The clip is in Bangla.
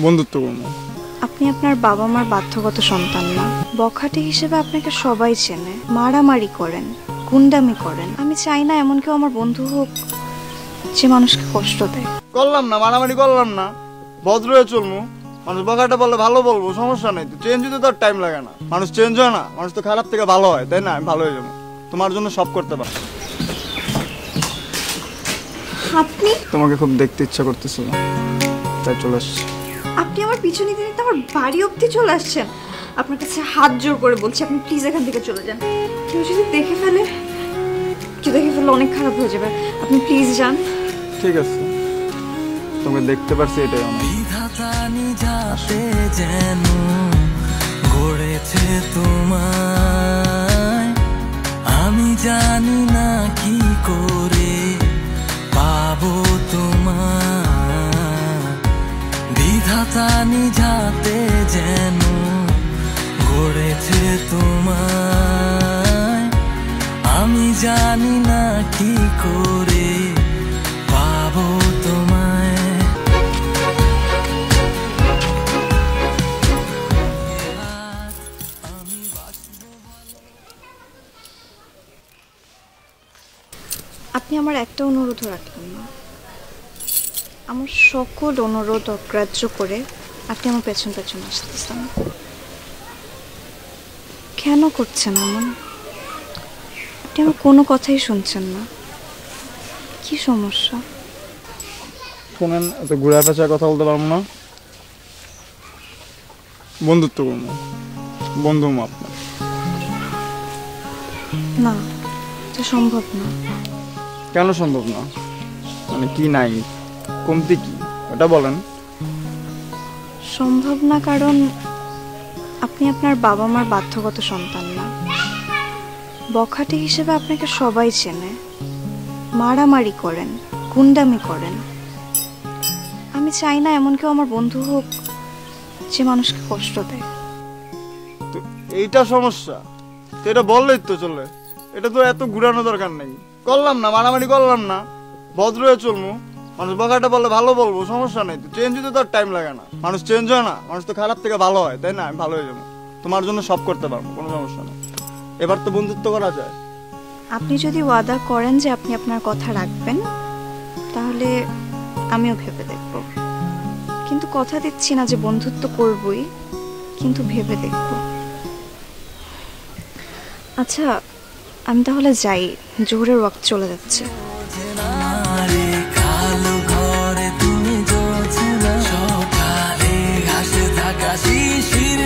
বন্ধুত্বপূর্ণ। আপনি আপনার বাবা মার বাধ্যগত সন্তান না। বখাটে হিসেবে আপনাকে সবাই চেনে। মারামারি করেন, গুন্ডামি করেন। আমি চাই না এমন কেউ আমার বন্ধু হোক যে মানুষকে কষ্ট দেয়। করলাম না, মারামারি করলাম না, ভদ্র হয়ে চলবো। মানুষ বখাটে বললে ভালো বলবো, সমস্যা নেই। চেঞ্জ হতে তো টাইম লাগে না। মানুষ চেঞ্জ হয় না, মানুষ তো খারাপ থেকে ভালো হয়, তাই না? আমি ভালো হয়ে যাবো, তোমার জন্য সব করতে পারো। আপনি তোমাকে খুব দেখতে ইচ্ছা করতেছিল, তাই চলে আসছি। আপনি আমার পিছনে দিনে তো আমার বাড়ি অবধি চলে আসছেন। আপনার কাছে হাত জোর করে বলছি, আপনি প্লিজ এখান থেকে চলে যান। কেউ যদি দেখে ফেলে অনেক খারাপ হয়ে যাবে। আপনি প্লিজ যান। ঠিক আছে, তোমাকে দেখতে পারছি, এটাই অনেক। যেন গড়েছে তোমায়, আমি জানি না কি করে পাবো তোমায়। বিধাতা নিজাতে যেন গড়েছে তোমায়, আমি জানি না কি করে পাবো তোমায়। আপনি আমার একটা অনুরোধও রাখলেন না। আমার সকল অনুরোধ অগ্রাহ্য করে আপনি আমার পেছন পেছন আসতেছেন। কেন করছেন এমন? আপনি আমার কোনো কথাই শুনছেন না। কি সমস্যা? শোনেন, এত ঘুরা পেঁচা কথা বলতে পারবো না। বন্ধুত্বপূর্ণ, বন্ধু আপনার। না, এটা সম্ভব না। কেন সম্ভব না? মানে কি নাই, কমতি কি, ওটা বলেন। সম্ভব না কারণ আপনি আপনার বাবা মার বাধ্যগত সন্তান না। বখাটে হিসেবে আপনাকে সবাই চেনে। মারামারি করেন, গুন্ডামি করেন। আমি চাই না এমন কেউ আমার বন্ধু হোক যে মানুষকে কষ্ট দেয়। তো এইটা সমস্যা, তো এটা বললেই তো চলে। এটা তো এত ঘুরানো দরকার নেই। করলাম না, মারামারি করলাম না, ভদ্র হয়ে চলবো। মানুষ বখাটে বললে ভালো বলবো, সমস্যা নেই। তো চেঞ্জ হতে তো টাইম লাগে না। মানুষ চেঞ্জ হয় না, মানুষ তো খারাপ থেকে ভালো হয়, তাই না? আমি ভালো হয়ে যাবো, তোমার জন্য সব করতে পারবো, কোনো সমস্যা নেই। এবার তো বন্ধুত্ব করা যায়। আপনি যদি ওয়াদা করেন যে আপনি আপনার কথা রাখবেন, তাহলে আমিও ভেবে দেখব। কিন্তু কথা দিচ্ছি না যে বন্ধুত্ব করবই, কিন্তু ভেবে দেখব। আচ্ছা, আমি তাহলে যাই, জোহরের ওয়াক্ত চলে যাচ্ছে। তুমি সকালে ঘাসে থাকা শিশির